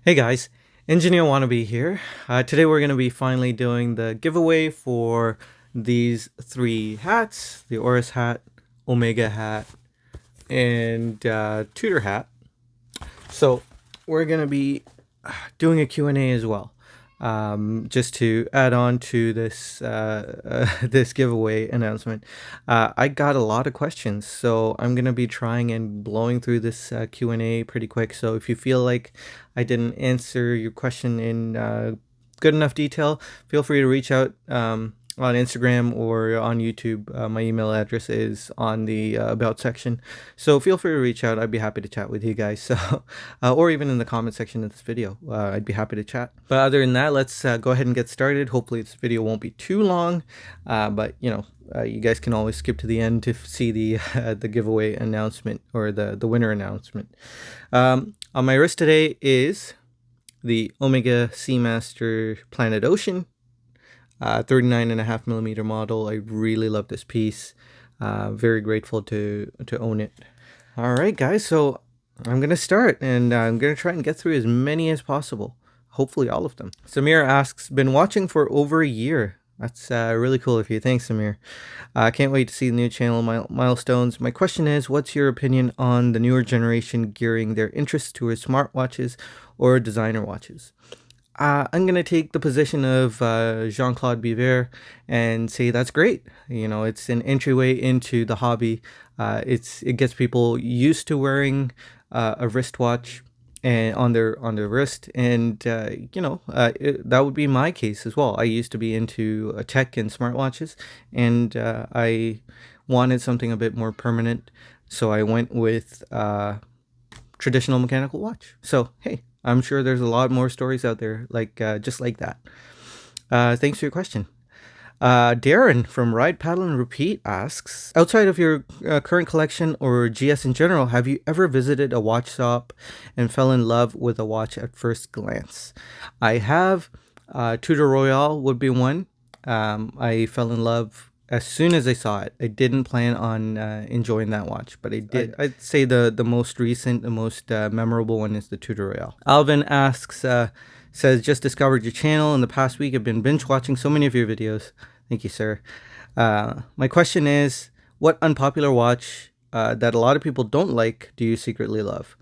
Hey guys, Engineer Wannabe here. Today we're going to be finally doing the giveaway for these three hats, the Oris hat, Omega hat, and Tudor hat. So we're going to be doing a Q&A as well. Just to add on to this this giveaway announcement, I got a lot of questions, so I'm gonna be trying and blowing through this Q&A pretty quick. So if you feel like I didn't answer your question in good enough detail, feel free to reach out on Instagram or on YouTube. My email address is on the about section, so feel free to reach out. I'd be happy to chat with you guys. So, or even in the comment section of this video, I'd be happy to chat. But other than that, let's go ahead and get started. Hopefully, this video won't be too long, but you know, you guys can always skip to the end to see the giveaway announcement or the winner announcement. On my wrist today is the Omega Seamaster Planet Ocean. 39.5 millimeter model. I really love this piece. Very grateful to own it. All right, guys. So I'm gonna start, and I'm gonna try and get through as many as possible. Hopefully, all of them. Samir asks, "Been watching for over a year." That's really cool of you. Thanks, Samir. Can't wait to see the new channel milestones. My question is, what's your opinion on the newer generation gearing their interests towards smartwatches or designer watches? I'm going to take the position of Jean-Claude Biver and say that's great. You know, it's an entryway into the hobby. It gets people used to wearing a wristwatch and on their wrist, and that would be my case as well. I used to be into tech and smartwatches, and I wanted something a bit more permanent, so I went with traditional mechanical watch. So hey, I'm sure there's a lot more stories out there like just like that. Thanks for your question. Darren from Ride, Paddle, and Repeat asks, outside of your current collection or GS in general, have you ever visited a watch shop and fell in love with a watch at first glance? I have. Tudor Royale would be one. I fell in love as soon as I saw it. I didn't plan on enjoying that watch, but I did. I'd say the most recent, the most memorable one is the Tudor Royale. Alvin asks, says, just discovered your channel in the past week. I've been binge watching so many of your videos. Thank you, sir. My question is, what unpopular watch that a lot of people don't like do you secretly love?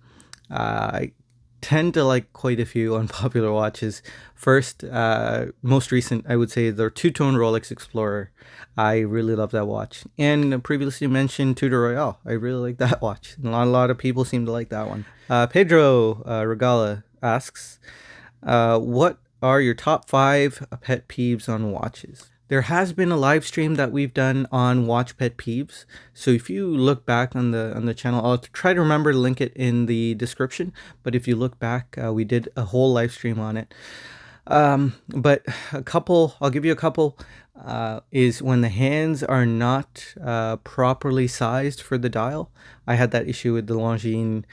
I tend to like quite a few unpopular watches. First, most recent, I would say the two-tone Rolex Explorer. I really love that watch. And previously mentioned Tudor Royale. I really like that watch. A lot of people seem to like that one. Pedro Regala asks, what are your top 5 pet peeves on watches? There has been a live stream that we've done on watch pet peeves. So if you look back on the channel, I'll try to remember to link it in the description. But if you look back, we did a whole live stream on it. But a couple, I'll give you a couple, is when the hands are not properly sized for the dial. I had that issue with the Longines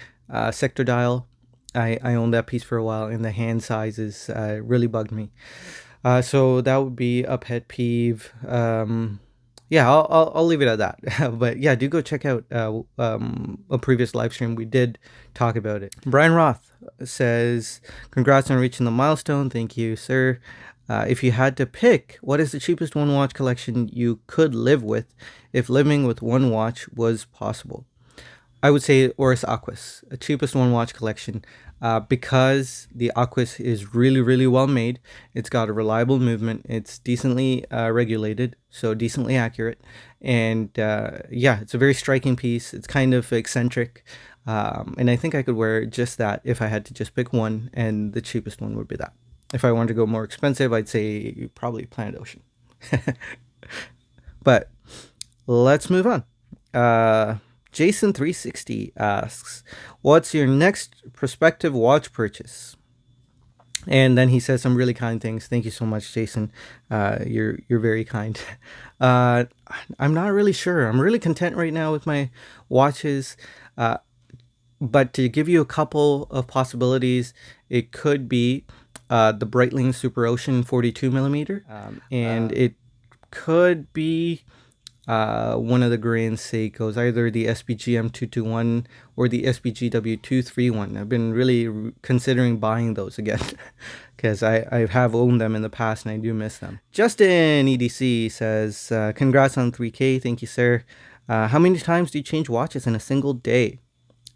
sector dial. I owned that piece for a while, and the hand sizes really bugged me. So that would be a pet peeve. Yeah, I'll leave it at that. But yeah, do go check out a previous live stream. We did talk about it. Brian Roth says, congrats on reaching the milestone. Thank you, sir. If you had to pick, what is the cheapest one watch collection you could live with if living with one watch was possible? I would say Oris Aquis, a cheapest one watch collection, because the Aquis is really, really well made. It's got a reliable movement. It's decently regulated, so decently accurate. And yeah, it's a very striking piece. It's kind of eccentric. And I think I could wear just that if I had to just pick one, and the cheapest one would be that. If I wanted to go more expensive, I'd say probably Planet Ocean. But let's move on. Jason360 asks, what's your next prospective watch purchase? And then he says some really kind things. Thank you so much, Jason. You're very kind. I'm not really sure. I'm really content right now with my watches. But to give you a couple of possibilities, it could be the Breitling Super Ocean 42 millimeter. And it could be one of the Grand Seikos, either the SPG M221 or the SPG W231. I've been really considering buying those again because I have owned them in the past and I do miss them. Justin EDC says, congrats on 3K. Thank you, sir. How many times do you change watches in a single day?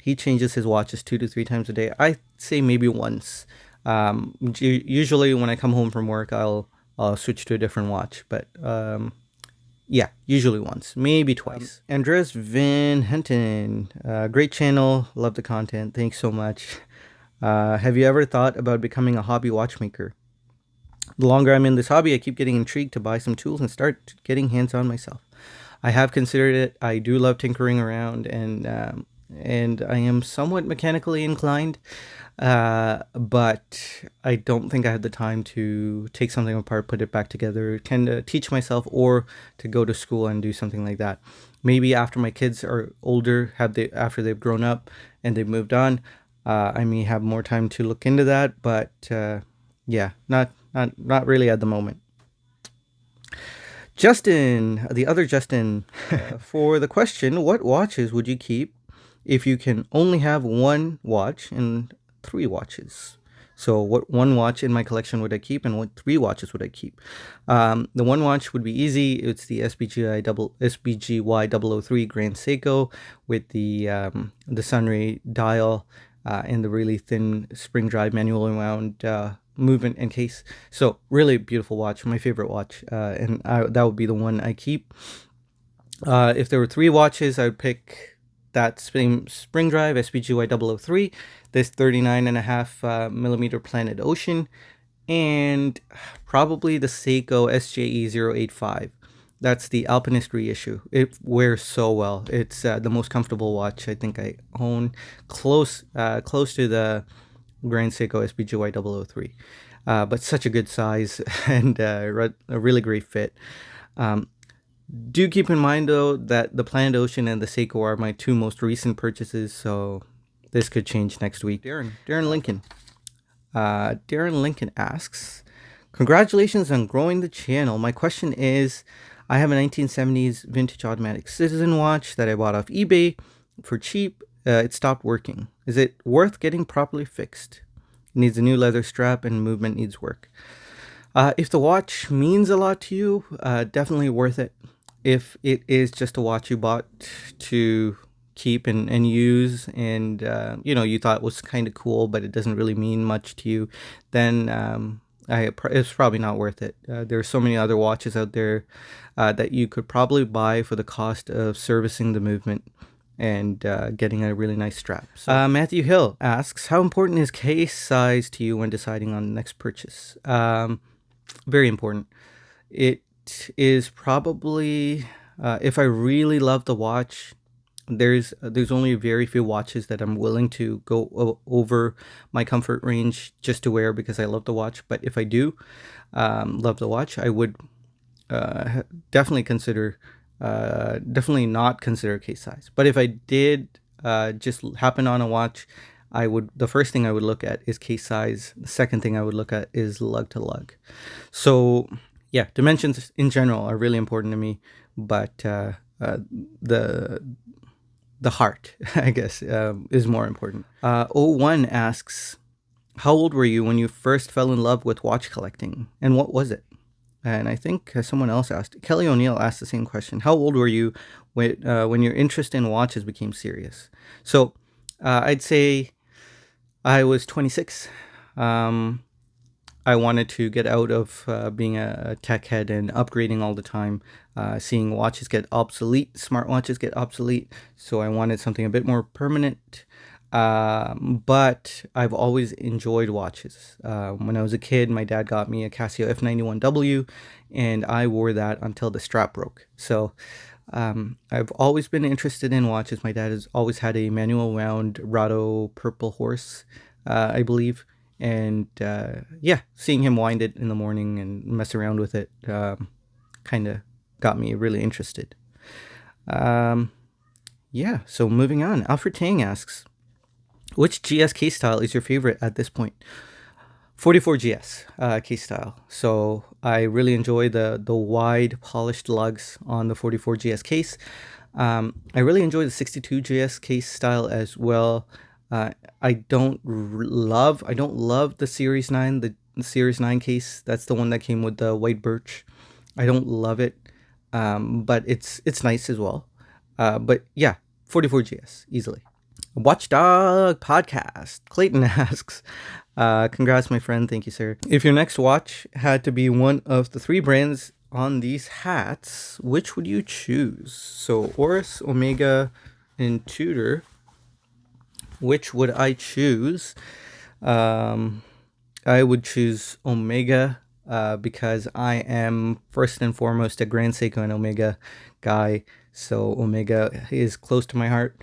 He changes his watches 2 to 3 times a day. I say maybe once. Usually when I come home from work, I'll switch to a different watch, but yeah, usually once, maybe twice. Andres Van Henton, great channel, love the content, thanks so much. Have you ever thought about becoming a hobby watchmaker? The longer I'm in this hobby, I keep getting intrigued to buy some tools and start getting hands-on myself. I have considered it. I do love tinkering around, and I am somewhat mechanically inclined, but I don't think I have the time to take something apart, put it back together, kind of teach myself, or to go to school and do something like that. Maybe after my kids are older, after they've grown up and they've moved on, I may have more time to look into that. But yeah, not really at the moment. Justin, the other Justin, for the question, what watches would you keep if you can only have one watch and 3 watches? So what one watch in my collection would I keep, and what 3 watches would I keep? The one watch would be easy. It's the SBGY 003 Grand Seiko with the Sunray dial and the really thin spring drive manual wound movement and case. So really beautiful watch, my favorite watch, and that would be the one I keep. If there were 3 watches, I would pick that same spring drive SPGY 003, this 39.5 millimeter Planet Ocean, and probably the Seiko SJE 085. That's the Alpinist reissue. It wears so well. It's the most comfortable watch I think I own, close to the Grand Seiko SPGY 003. But such a good size and a really great fit. Do keep in mind, though, that the Planet Ocean and the Seiko are my 2 most recent purchases, so this could change next week. Darren Lincoln. Darren Lincoln asks, congratulations on growing the channel. My question is, I have a 1970s vintage automatic Citizen watch that I bought off eBay for cheap. It stopped working. Is it worth getting properly fixed? It needs a new leather strap and movement needs work. If the watch means a lot to you, definitely worth it. If it is just a watch you bought to keep and use, and you thought it was kind of cool, but it doesn't really mean much to you, then it's probably not worth it. There are so many other watches out there that you could probably buy for the cost of servicing the movement and getting a really nice strap. So, Matthew Hill asks, how important is case size to you when deciding on the next purchase? Very important. It is probably, if I really love the watch, there's only very few watches that I'm willing to go over my comfort range just to wear because I love the watch. But if I do love the watch, I would definitely not consider case size. But if I did just happen on a watch, the first thing I would look at is case size. The second thing I would look at is lug to lug. So yeah, dimensions in general are really important to me, but the heart, I guess, is more important. O1 asks, how old were you when you first fell in love with watch collecting, and what was it? And I think someone else asked, Kelly O'Neill asked the same question. How old were you when your interest in watches became serious? So I'd say I was 26. I wanted to get out of being a tech head and upgrading all the time, seeing watches get obsolete, smartwatches get obsolete. So I wanted something a bit more permanent. But I've always enjoyed watches. When I was a kid, my dad got me a Casio F91W, and I wore that until the strap broke. So I've always been interested in watches. My dad has always had a manual wound Rado Purple Horse, I believe. And yeah, seeing him wind it in the morning and mess around with it kind of got me really interested. Yeah, so moving on. Alfred Tang asks, which GS case style is your favorite at this point? 44GS case style. So I really enjoy the wide polished lugs on the 44GS case. I really enjoy the 62GS case style as well. I don't love the Series 9, the Series 9 case. That's the one that came with the white birch. I don't love it, but it's nice as well. But yeah, 44GS easily. Watchdog podcast. Clayton asks, congrats, my friend. Thank you, sir. If your next watch had to be one of the three brands on these hats, which would you choose? So, Oris, Omega, and Tudor. Which would I choose? I would choose Omega because I am first and foremost a Grand Seiko and Omega guy. So, Omega is close to my heart.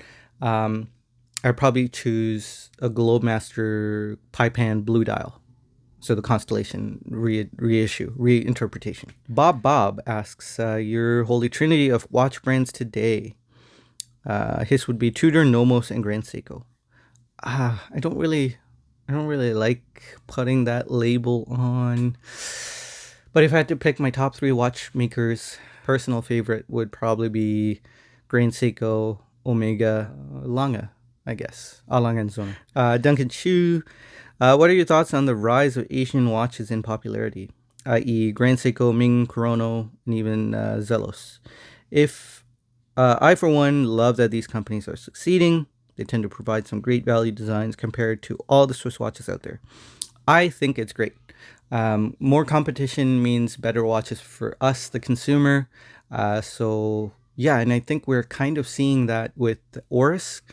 I'd probably choose a Globemaster Paipan Blue Dial. So the Constellation reinterpretation. Bob asks, your holy trinity of watch brands today. His would be Tudor, Nomos, and Grand Seiko. I don't really like putting that label on. But if I had to pick my top three watchmakers, personal favorite would probably be Grand Seiko, Omega, Lange, I guess. Alanganzon. Duncan Chu, what are your thoughts on the rise of Asian watches in popularity, i.e. Grand Seiko, Ming, Chrono, and even Zelos? I, for one, love that these companies are succeeding. They tend to provide some great value designs compared to all the Swiss watches out there. I think it's great. More competition means better watches for us, the consumer. So yeah, and I think we're kind of seeing that with Oris,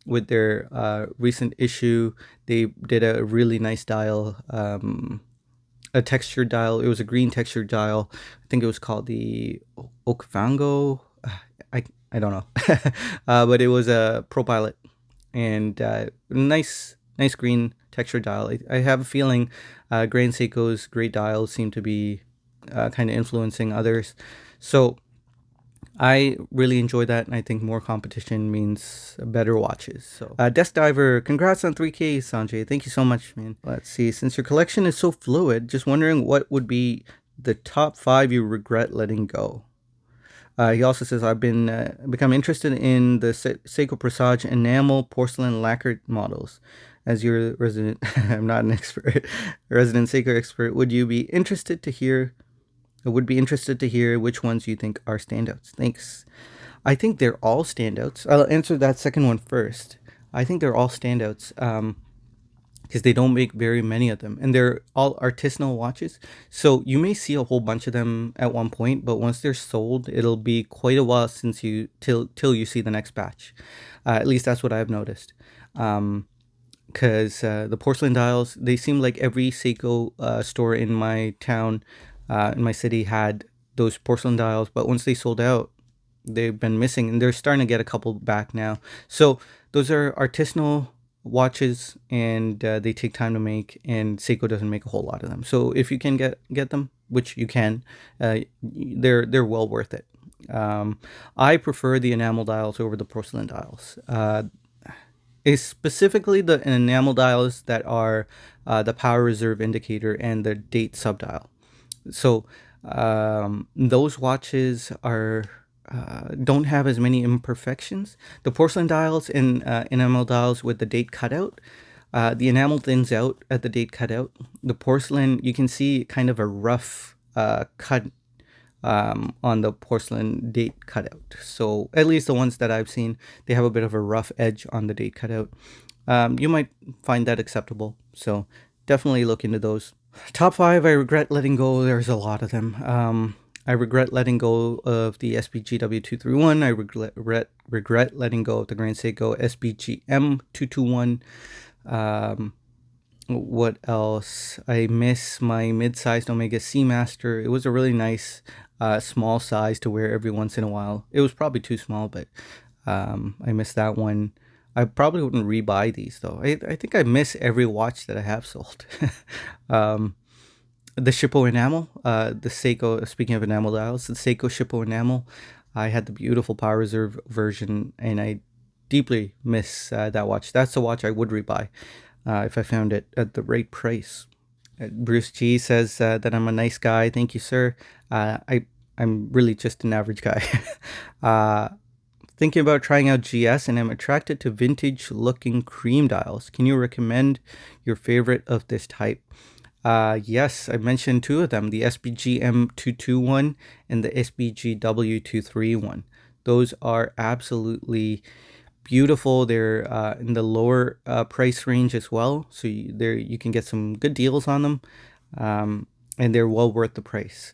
with their recent issue. They did a really nice dial, a textured dial. It was a green textured dial. I think it was called the Okavango. I don't know, but it was a Pro Pilot, and nice green texture dial. I have a feeling Grand Seiko's great dials seem to be kind of influencing others. So I really enjoy that, and I think more competition means better watches. So, Desk Diver, congrats on 3K, Sanjay. Thank you so much, man. Let's see. Since your collection is so fluid, just wondering what would be the top 5 you regret letting go. He also says, I've become interested in the Seiko Presage enamel porcelain lacquered models. As your resident, I'm not an expert, resident Seiko expert, would be interested to hear which ones you think are standouts. Thanks. I think they're all standouts. I'll answer that second one first. I think they're all standouts. Because they don't make very many of them, and they're all artisanal watches. So you may see a whole bunch of them at one point, but once they're sold, it'll be quite a while since till you see the next batch. At least that's what I've noticed. Because the porcelain dials, they seem like every Seiko store in my town, in my city, had those porcelain dials, but once they sold out, they've been missing, and they're starting to get a couple back now. So those are artisanal watches, and they take time to make, and Seiko doesn't make a whole lot of them. So if you can get them, which you can, they're well worth it. I prefer the enamel dials over the porcelain dials. Specifically the enamel dials that are the power reserve indicator and the date subdial. So those watches are don't have as many imperfections. The porcelain dials and enamel dials with the date cutout, the enamel thins out at the date cutout. The porcelain, you can see kind of a rough cut on the porcelain date cutout. So at least the ones that I've seen, they have a bit of a rough edge on the date cutout. You might find that acceptable. So definitely look into those. Top 5 I regret letting go. There's a lot of them. I regret letting go of the SBGW231. I regret letting go of the Grand Seiko SBGM221. What else? I miss my mid-sized Omega Seamaster. It was a really nice small size to wear every once in a while. It was probably too small, but I miss that one. I probably wouldn't rebuy these though. I think I miss every watch that I have sold. The Shippo enamel, the Seiko, speaking of enamel dials, the Seiko Shippo enamel, I had the beautiful Power Reserve version, and I deeply miss that watch. That's a watch I would rebuy if I found it at the right price. Bruce G says that I'm a nice guy. Thank you, sir. I'm really just an average guy. uh, Thinking about trying out GS, and I'm attracted to vintage looking cream dials. Can you recommend your favorite of this type? Yes, I mentioned two of them, the SBG M221 and the SBG W231. Those are absolutely beautiful. They're in the lower price range as well, so you can get some good deals on them, and they're well worth the price.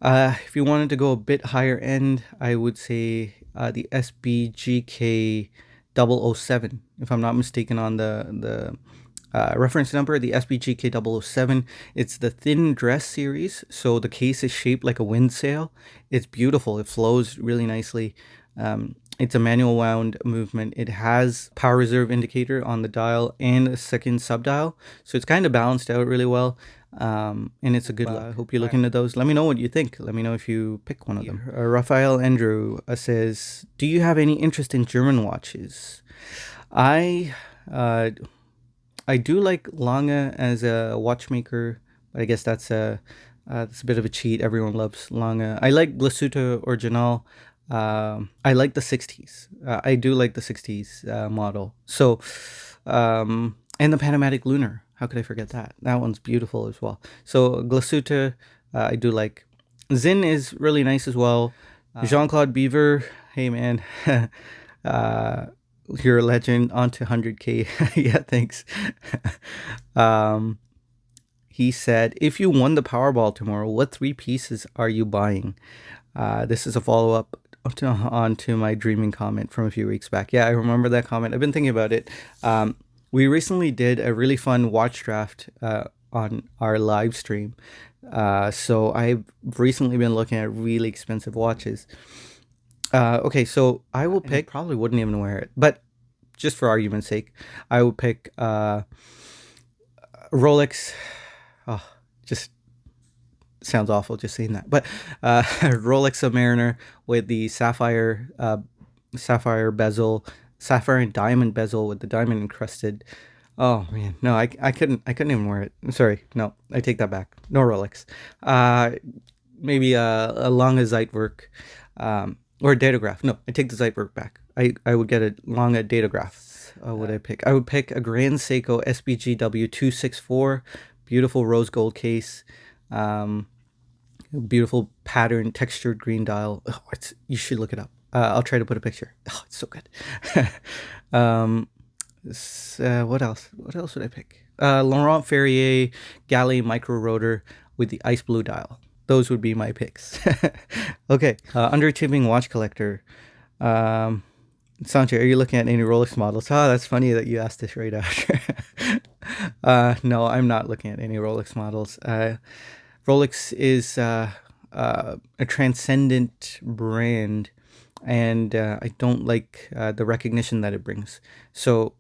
If you wanted to go a bit higher end, I would say the SBGK 007, if I'm not mistaken on the reference number, the SBGK 007. It's the thin dress series, so the case is shaped like a wind sail. It's beautiful. It flows really nicely. It's a manual wound movement. It has power reserve indicator on the dial and a second sub dial, so it's kind of balanced out really well. And it's a good look. I hope you look into those. Let me know what you think. Let me know if you pick one of them. Raphael Andrew says, "Do you have any interest in German watches?" I uh, I do like Lange as a watchmaker, but I guess that's a bit of a cheat. Everyone loves Lange. I like Glasuta Original. I like the 60s. I do like the 60s model. So, and the Panamatic Lunar. How could I forget that? That one's beautiful as well. So Glasuta, I do like. Zin is really nice as well. Jean-Claude Beaver, hey man, you're a legend. On to 100K. Yeah, thanks. um, he said, if you won the Powerball tomorrow, what three pieces are you buying? This is a follow-up on to my dreaming comment from a few weeks back. Yeah, I remember that comment. I've been thinking about it. We recently did a really fun watch draft on our live stream. So I've recently been looking at really expensive watches. Okay, so I will pick, probably wouldn't even wear it, but just for argument's sake, I would pick Rolex. Oh, just sounds awful just saying that, but Rolex Submariner with the sapphire bezel, sapphire and diamond bezel with the diamond encrusted. Oh man, no, I couldn't even wear it. I'm sorry, no, I take that back. No Rolex. Maybe a Lange Zeitwerk, or a Datograph. No, I take the Zeitwerk back. I would get a Lange Datograph. What would I pick? I would pick a Grand Seiko SBGW 264, beautiful rose gold case. Beautiful pattern, textured green dial. Oh, you should look it up. I'll try to put a picture. Oh, it's so good. What else? What else would I pick? Laurent Ferrier Galley micro rotor with the ice blue dial. Those would be my picks. Okay. Underachieving watch collector. Sancho, are you looking at any Rolex models? Oh, that's funny that you asked this right after. No, I'm not looking at any Rolex models. Rolex is a transcendent brand, and I don't like the recognition that it brings. So,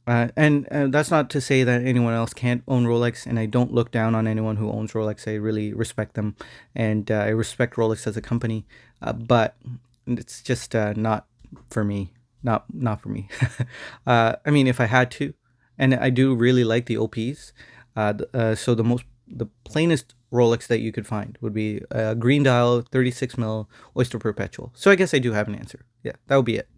and that's not to say that anyone else can't own Rolex, and I don't look down on anyone who owns Rolex. I really respect them, and I respect Rolex as a company, but it's just not for me. Not for me. I mean, if I had to, and I do really like the OPs. So the plainest Rolex that you could find would be a green dial 36 mil Oyster Perpetual. So I guess I do have an answer. Yeah, that would be it.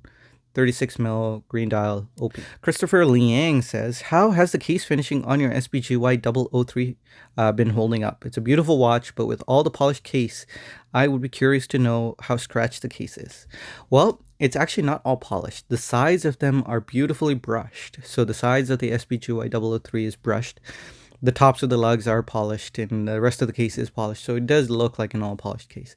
36 mil green dial OP. Christopher Liang says, how has the case finishing on your SBGY 003 been holding up? It's a beautiful watch, but with all the polished case, I would be curious to know how scratched the case is. Well, it's actually not all polished. The sides of them are beautifully brushed. So the sides of the SBGY 003 is brushed. The tops of the lugs are polished, and the rest of the case is polished. So it does look like an all polished case.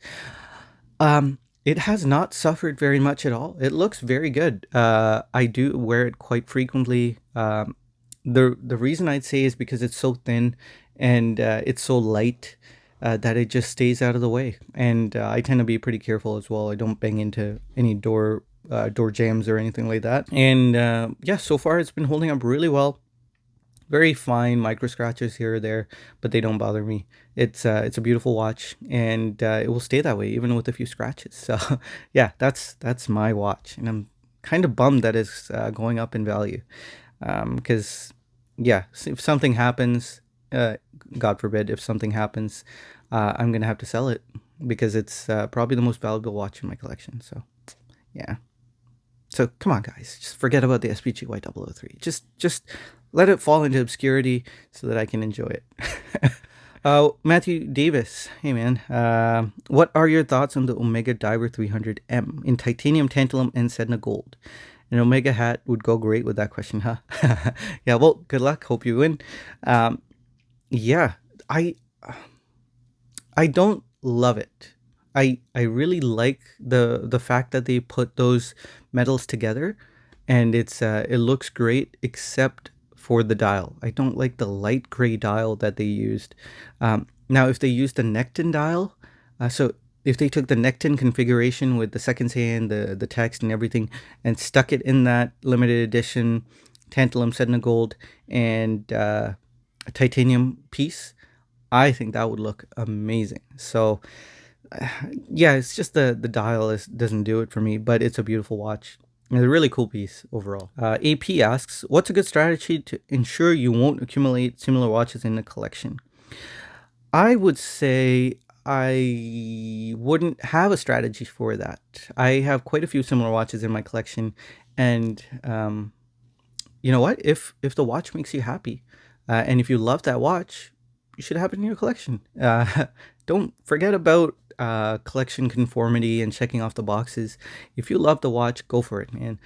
It has not suffered very much at all. It looks very good. I do wear it quite frequently. The reason I'd say is because it's so thin and it's so light that it just stays out of the way. And I tend to be pretty careful as well. I don't bang into any door jams or anything like that. And yeah, so far it's been holding up really well. Very fine micro scratches here or there, but they don't bother me. It's a beautiful watch, and it will stay that way even with a few scratches. So yeah, that's my watch, and I'm kind of bummed that it's going up in value, because yeah, if something happens God forbid, if something happens, I'm gonna have to sell it because it's probably the most valuable watch in my collection. So, yeah. So come on, guys, just forget about the SPGY 003. Just let it fall into obscurity so that I can enjoy it. Matthew Davis, hey man, what are your thoughts on the Omega Diver 300M in titanium, tantalum, and Sedna gold? An Omega hat would go great with that question, huh? Yeah, well, good luck. Hope you win. Yeah, I I don't love it. I really like the fact that they put those metals together, and it looks great except for the dial. I don't like the light gray dial that they used. Now, if they used the Nectin dial, so if they took the Nectin configuration with the seconds hand, the text and everything, and stuck it in that limited edition tantalum Sedna gold and titanium piece, I think that would look amazing. So, yeah, it's just the dial doesn't do it for me, but it's a beautiful watch. It's a really cool piece overall. AP asks, what's a good strategy to ensure you won't accumulate similar watches in a collection? I would say I wouldn't have a strategy for that. I have quite a few similar watches in my collection, and you know what? If the watch makes you happy, and if you love that watch, you should have it in your collection. Don't forget about collection conformity and checking off the boxes. If you love the watch, go for it, man.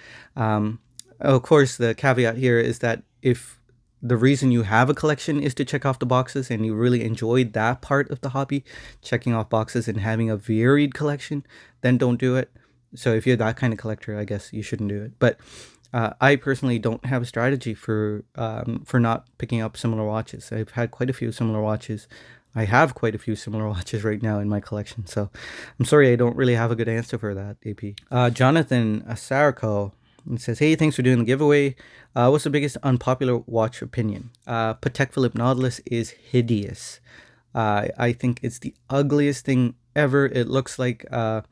Of course, the caveat here is that if the reason you have a collection is to check off the boxes and you really enjoyed that part of the hobby, checking off boxes and having a varied collection, then don't do it. So if you're that kind of collector, I guess you shouldn't do it. But I personally don't have a strategy for not picking up similar watches. I've had quite a few similar watches. I have quite a few similar watches right now in my collection. So I'm sorry I don't really have a good answer for that, AP. Jonathan Asarco says, hey, thanks for doing the giveaway. What's the biggest unpopular watch opinion? Patek Philippe Nautilus is hideous. I think it's the ugliest thing ever. It looks like a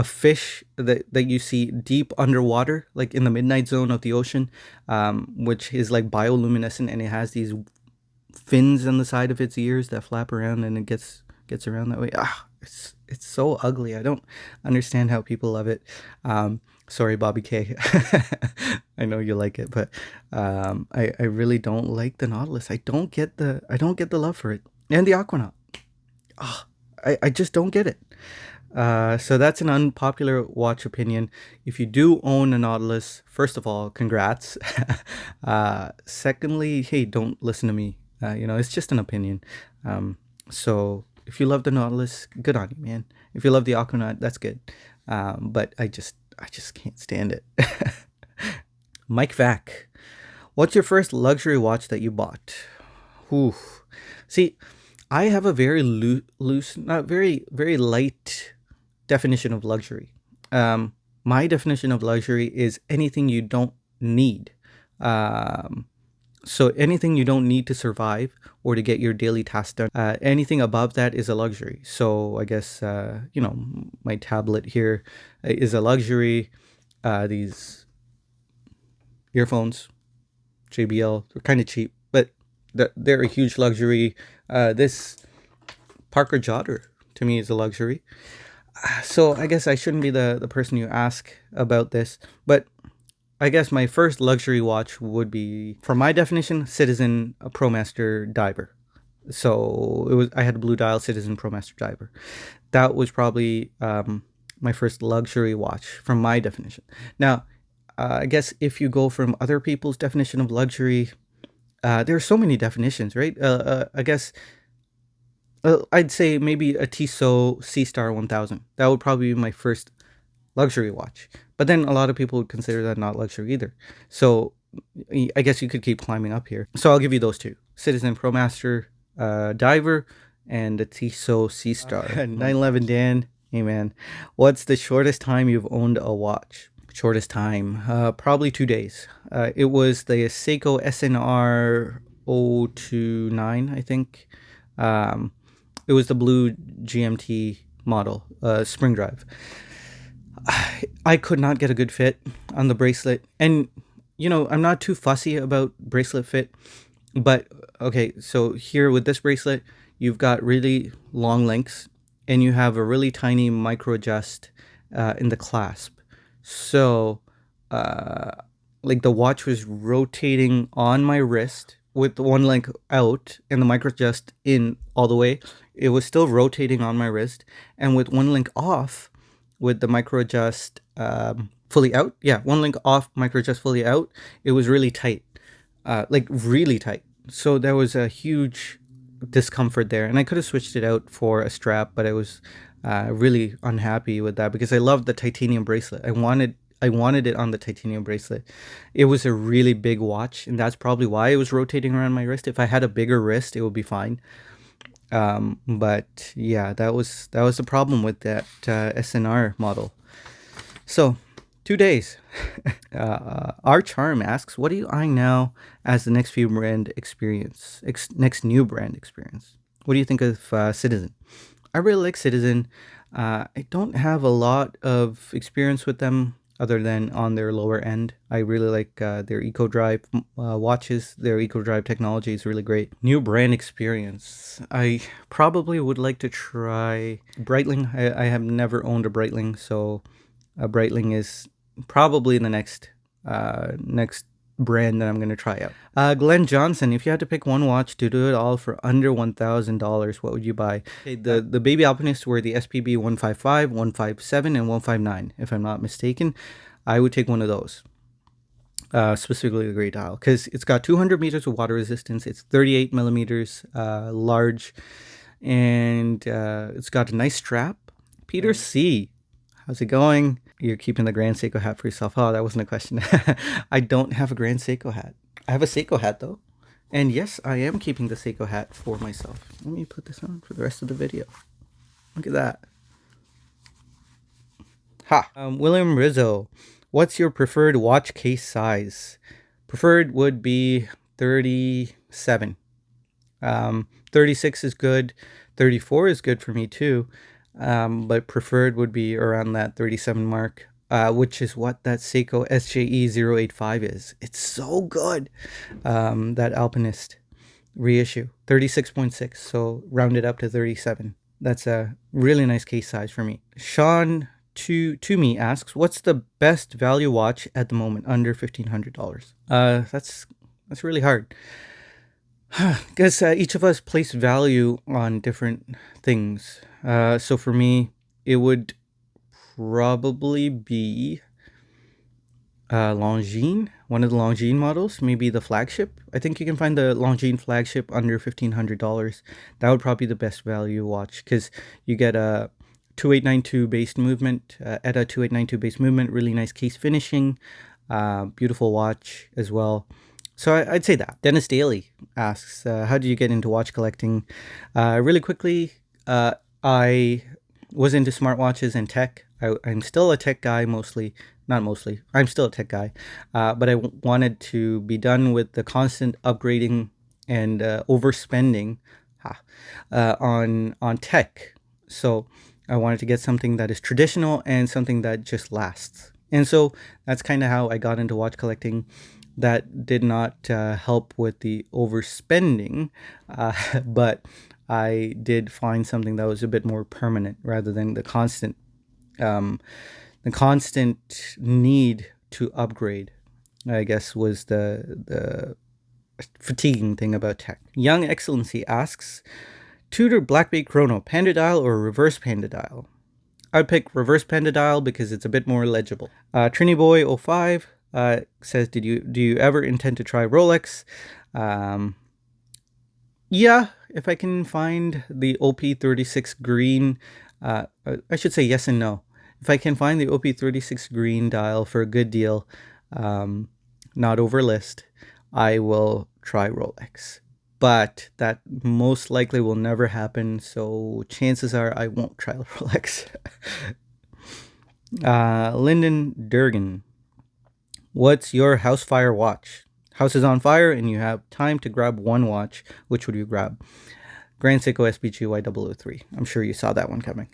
fish that you see deep underwater, like in the midnight zone of the ocean, which is like bioluminescent, and it has these fins on the side of its ears that flap around, and it gets around that way. It's so ugly. I don't understand how people love it. Sorry, Bobby K. I know you like it, but I really don't like the Nautilus. I don't get the love for it, and the Aquanaut. I just don't get it. So that's an unpopular watch opinion. If you do own a Nautilus, first of all, congrats. Secondly, hey, don't listen to me. It's just an opinion. So if you love the Nautilus, good on you, man. If you love the Aquanaut, that's good. But I just can't stand it. Mike Vack, what's your first luxury watch that you bought? Ooh. See, I have a very loose, not very, very light definition of luxury. My definition of luxury is anything you don't need. So anything you don't need to survive or to get your daily tasks done. Anything above that is a luxury. So I guess, my tablet here is a luxury. These earphones, JBL, they're kind of cheap, but they're a huge luxury. This Parker Jotter to me is a luxury. So I guess I shouldn't be the person you ask about this, but I guess my first luxury watch would be, for my definition, Citizen ProMaster Diver. So I had a blue dial Citizen ProMaster Diver. That was probably my first luxury watch from my definition. Now, I guess if you go from other people's definition of luxury, there are so many definitions, right? I guess I'd say maybe a Tissot C-Star 1000. That would probably be my first luxury watch. But then a lot of people would consider that not luxury either. So I guess you could keep climbing up here. So I'll give you those two. Citizen ProMaster Diver and the Tissot C-Star. 911 Dan, hey man, what's the shortest time you've owned a watch? Shortest time, probably 2 days. It was the Seiko SNR 029, I think. It was the blue GMT model, spring drive. I could not get a good fit on the bracelet. And, I'm not too fussy about bracelet fit, but Okay, so here with this bracelet, you've got really long links and you have a really tiny micro adjust in the clasp. So, like the watch was rotating on my wrist with the one link out and the micro adjust in all the way. It was still rotating on my wrist, and with one link off, with the micro adjust fully out, yeah, one link off, micro adjust fully out, it was really tight, like really tight. So there was a huge discomfort there, and I could have switched it out for a strap, but I was really unhappy with that because I loved the titanium bracelet. I wanted it on the titanium bracelet. It was a really big watch, and that's probably why it was rotating around my wrist. If I had a bigger wrist, it would be fine. But yeah, that was the problem with that SNR model. So 2 days. Our Charm asks, what are you eyeing now as the next new brand experience? What do you think of Citizen? I really like Citizen. I don't have a lot of experience with them other than on their lower end. I really like their EcoDrive watches. Their EcoDrive technology is really great. New brand experience. I probably would like to try Breitling. I have never owned a Breitling, so Breitling is probably the next brand that I'm going to try out. Glenn Johnson, if you had to pick one watch to do it all for under $1,000, what would you buy? Okay, the Baby Alpinists were the SPB 155, 157, and 159, if I'm not mistaken. I would take one of those. Specifically the gray dial, because it's got 200 meters of water resistance. It's 38 millimeters large, and it's got a nice strap. Peter C, how's it going? You're keeping the Grand Seiko hat for yourself. Oh, that wasn't a question. I don't have a Grand Seiko hat. I have a Seiko hat though. And yes, I am keeping the Seiko hat for myself. Let me put this on for the rest of the video. Look at that. Ha! William Rizzo, what's your preferred watch case size? Preferred would be 37. 36 is good. 34 is good for me too. But preferred would be around that 37 mark, which is what that Seiko SJE 085 is. It's so good. That Alpinist reissue, 36.6, so rounded up to 37. That's a really nice case size for me. Sean to me asks, what's the best value watch at the moment under $1,500? That's really hard. Because each of us place value on different things. So for me, it would probably be Longines, one of the Longines models, maybe the flagship. I think you can find the Longines flagship under $1,500. That would probably be the best value watch because you get a 2892 base movement, ETA 2892 base movement, really nice case finishing, beautiful watch as well. So I'd say that. Dennis Daly asks, how did you get into watch collecting? Really quickly, I was into smartwatches and tech. I'm still a tech guy mostly. Not mostly. I'm still a tech guy. But I wanted to be done with the constant upgrading and overspending on tech. So I wanted to get something that is traditional and something that just lasts. And so that's kind of how I got into watch collecting. That did not help with the overspending, but I did find something that was a bit more permanent rather than the constant need to upgrade, I guess, was the fatiguing thing about tech. Young Excellency asks, Tudor Blackbait Chrono, Panda Dial or Reverse Panda Dial? I'd pick Reverse Panda Dial because it's a bit more legible. TriniBoy05 says, do you ever intend to try Rolex? Yeah, if I can find the OP36 green, I should say yes and no. If I can find the OP36 green dial for a good deal, not over list, I will try Rolex. But that most likely will never happen, so chances are I won't try Rolex. Lyndon Durgan, what's your house fire watch? House is on fire and you have time to grab one watch. Which would you grab? Grand Seiko SBG Y003. I'm sure you saw that one coming.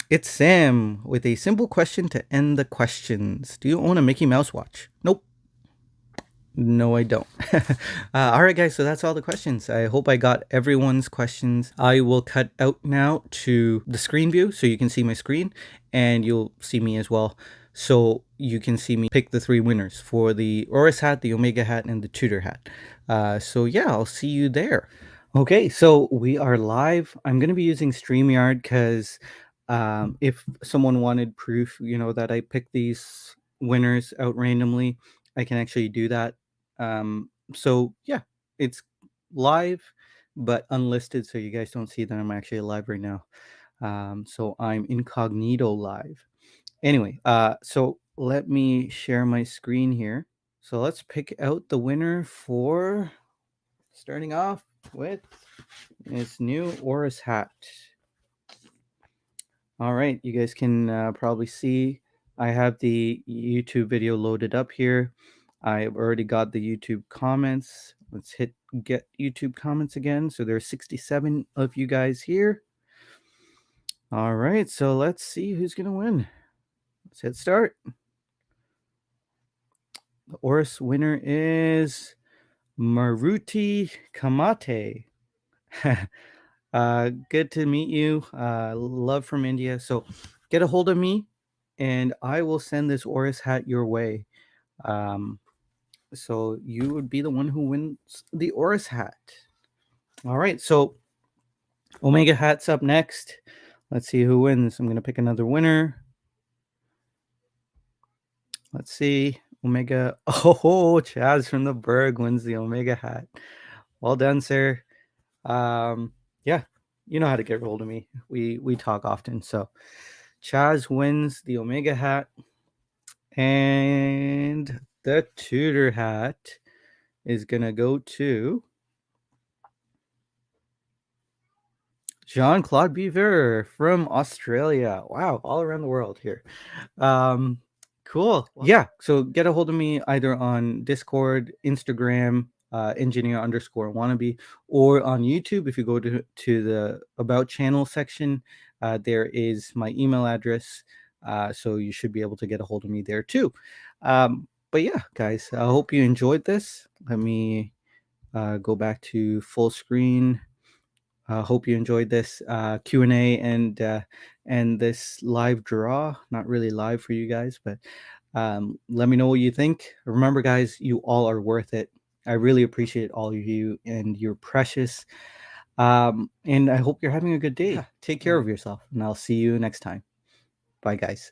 It's Sam with a simple question to end the questions. Do you own a Mickey Mouse watch? Nope. No, I don't. All right, guys. So that's all the questions. I hope I got everyone's questions. I will cut out now to the screen view so you can see my screen and you'll see me as well. So you can see me pick the three winners for the Oris hat, the Omega hat, and the Tudor hat. So yeah, I'll see you there. Okay, so we are live. I'm going to be using StreamYard because if someone wanted proof, that I picked these winners out randomly, I can actually do that. So yeah, it's live, but unlisted, so you guys don't see that I'm actually live right now. So I'm incognito live. Anyway, so let me share my screen here. So let's pick out the winner for starting off with this new Oris hat. All right, you guys can probably see I have the YouTube video loaded up here. I've already got the YouTube comments. Let's hit get YouTube comments again. So there's 67 of you guys here. All right, so let's see who's going to win. Let's hit start. The Oris winner is Maruti Kamate. Good to meet you. Love from India. So get a hold of me and I will send this Oris hat your way. So you would be the one who wins the Oris hat. All right. So Omega hat's up next. Let's see who wins. I'm going to pick another winner. Let's see. Omega. Oh, Chaz from the Berg wins the Omega hat. Well done, sir. Yeah, you know how to get a hold of me. We talk often. So Chaz wins the Omega hat, and the Tudor hat is gonna go to Jean-Claude Beaver from Australia. Wow, all around the world here. Cool. Yeah, so get a hold of me either on Discord, Instagram, engineer_wannabe, or on YouTube. If you go to the About Channel section, there is my email address. So you should be able to get a hold of me there too. But yeah, guys, I hope you enjoyed this. Let me go back to full screen. Hope you enjoyed this Q&A and this live draw. Not really live for you guys, but let me know what you think. Remember, guys, you all are worth it. I really appreciate all of you, and you're precious. And I hope you're having a good day. Yeah. Take care of yourself, and I'll see you next time. Bye, guys.